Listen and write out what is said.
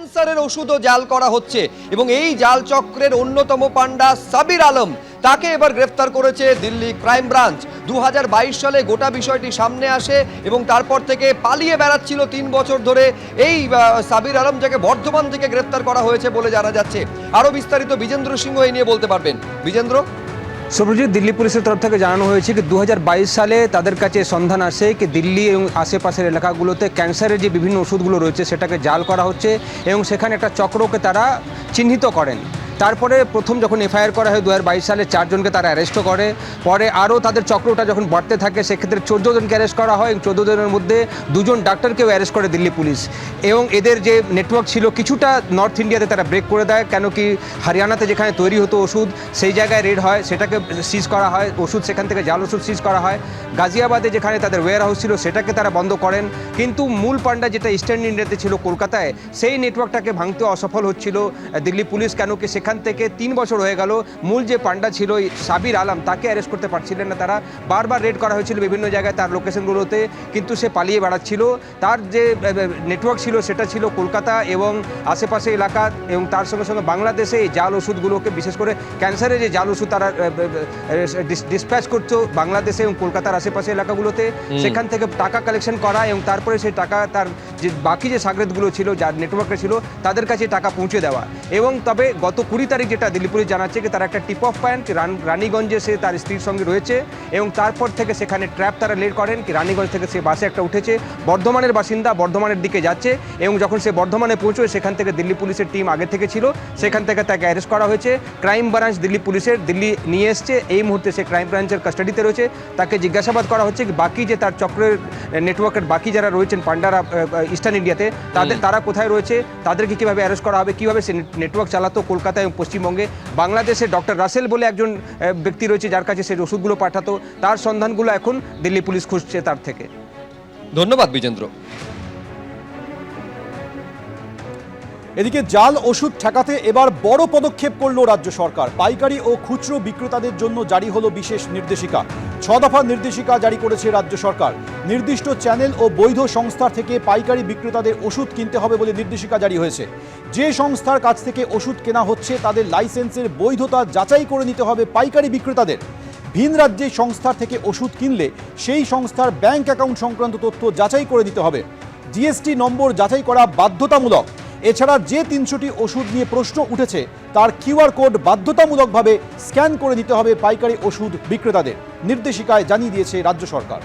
ক্যান্সারের ওষুধও জাল করা হচ্ছে এবং এই জাল চক্রের অন্যতম পান্ডা সাবির আলম, তাকে এবার গ্রেফতার করেছে দিল্লি ক্রাইম ব্রাঞ্চ। 2022 সালে গোটা বিষয়টি সামনে আসে এবং তারপর থেকে পালিয়ে বেড়াচ্ছিল 3 বছর ধরে এই সাবির আলম, যাকে বর্ধমান থেকে গ্রেফতার করা হয়েছে বলে জানা যাচ্ছে। আরো বিস্তারিত বিজেন্দ্র সিংহ এই নিয়ে বলতে পারবেন। বিজেন্দ্র। সুব্রজিৎ, দিল্লি পুলিশের তরফ থেকে জানানো হয়েছে কি 2022 সালে তাদের কাছে সন্ধান আসে কি দিল্লি এবং আশেপাশের এলাকাগুলোতে ক্যান্সারের যে বিভিন্ন ওষুধগুলো রয়েছে সেটাকে জাল করা হচ্ছে এবং সেখানে একটা চক্রকে তারা চিহ্নিত করেন। তারপরে প্রথম যখন এফআইআর করা হয় 2022 সালে 4 জনকে তারা অ্যারেস্ট করে। পরে আরও তাদের চক্রটা যখন বাড়তে থাকে সেক্ষেত্রে 14 জনকে অ্যারেস্ট করা হয় এবং 14 জনের মধ্যে 2 জন ডাক্তারকেও অ্যারেস্ট করে দিল্লি পুলিশ। এবং এদের যে নেটওয়ার্ক ছিল কিছুটা নর্থ ইন্ডিয়াতে তারা ব্রেক করে দেয়, কেন কি হরিয়ানাতে যেখানে তৈরি হতো ওষুধ সেই জায়গায় রেড হয়, সেটাকে সিজ করা হয়, ওষুধ সেখান থেকে জাল ওষুধ সিজ করা হয়। গাজিয়াবাদে যেখানে তাদের ওয়্যার হাউস ছিল সেটাকে তারা বন্ধ করেন, কিন্তু মূল পান্ডা যেটা ইস্টার্ন ইন্ডিয়াতে ছিল কলকাতায়, সেই নেটওয়ার্কটাকে ভাঙতে অসফল হচ্ছিল দিল্লি পুলিশ। কেন কি সেখান থেকে 3 বছর হয়ে গেল মূল যে পান্ডা ছিল সাবির আলম, তাকে অ্যারেস্ট করতে পারছিলেন না তারা। বারবার রেড করা হয়েছিল বিভিন্ন জায়গায় তার লোকেশনগুলোতে, কিন্তু সে পালিয়ে বেড়াচ্ছিল। তার যে নেটওয়ার্ক ছিল সেটা ছিল কলকাতা এবং আশেপাশে এলাকা, এবং তার সঙ্গে সঙ্গে বাংলাদেশে এই জাল ওষুধগুলোকে, বিশেষ করে ক্যান্সারের যে জাল ওষুধ তারা ডিসপ্যাচ করতো বাংলাদেশে এবং কলকাতার আশেপাশে এলাকাগুলোতে, সেখান থেকে টাকা কালেকশন করা এবং তারপরে সেই টাকা তার যে বাকি যে সাগরেদগুলো ছিল, যার নেটওয়ার্কে ছিল, তাদের কাছে টাকা পৌঁছে দেওয়া। এবং তবে গত 20 তারিখ যেটা দিল্লি পুলিশ জানাচ্ছে কি তারা একটা টিপ অফ পয়েন্ট রানীগঞ্জে সে তার স্ত্রীর সঙ্গে রয়েছে এবং তারপর থেকে সেখানে ট্র্যাপ তারা লেড করেন কি রানীগঞ্জ থেকে সে বাসে একটা উঠেছে, বর্ধমানের বাসিন্দা, বর্ধমানের দিকে যাচ্ছে এবং যখন সে বর্ধমানে পৌঁছয় সেখান থেকে দিল্লি পুলিশের টিম আগে থেকে ছিল, সেখান থেকে তাকে অ্যারেস্ট করা হয়েছে। ক্রাইম ব্রাঞ্চ দিল্লি পুলিশের দিল্লি নিয়ে এসছে, এই মুহূর্তে সে ক্রাইম ব্রাঞ্চের কাস্টাডিতে রয়েছে। তাকে জিজ্ঞাসাবাদ করা হচ্ছে বাকি যে তার চক্রের নেটওয়ার্কের বাকি যারা রয়েছেন পান্ডারা ইস্টার্ন ইন্ডিয়াতে, তারা কোথায় রয়েছে, তাদেরকে কীভাবে অ্যারেস্ট করা হবে, কীভাবে সে নেটওয়ার্ক চালাতো কলকাতা এবং পশ্চিমবঙ্গে। বাংলাদেশে ডক্টর রাসেল বলে একজন ব্যক্তি রয়েছে যার কাছে সে ওষুধগুলো পাঠাতো, তার সন্ধানগুলো এখন দিল্লি পুলিশ খুঁজছে তার থেকে। ধন্যবাদ বিজেন্দ্র। এদিকে জাল ওষুধ ঠেকাতে এবার বড় পদক্ষেপ করল রাজ্য সরকার। পাইকারি ও খুচরো বিক্রেতাদের জন্য জারি হলো বিশেষ নির্দেশিকা। 6 দফা নির্দেশিকা জারি করেছে রাজ্য সরকার। নির্দিষ্ট চ্যানেল ও বৈধ সংস্থা থেকে পাইকারি বিক্রেতাদের ওষুধ কিনতে হবে বলে নির্দেশিকা জারি হয়েছে। যে সংস্থার কাছ থেকে ওষুধ কেনা হচ্ছে তাদের লাইসেন্সের বৈধতা যাচাই করে নিতে হবে পাইকারি বিক্রেতাদের। ভিন রাজ্যের সংস্থার থেকে ওষুধ কিনলে সেই সংস্থার ব্যাংক অ্যাকাউন্ট সংক্রান্ত তথ্য যাচাই করে দিতে হবে। জিএসটি নম্বর যাচাই করা বাধ্যতামূলক। এছাড়া যে 300টি ওষুধ নিয়ে প্রশ্ন উঠেছে তার কিউআর কোড বাধ্যতামূলকভাবে স্ক্যান করে দিতে হবে পাইকারি ওষুধ বিক্রেতাদের, নির্দেশিকায় জানিয়ে দিয়েছে রাজ্য সরকার।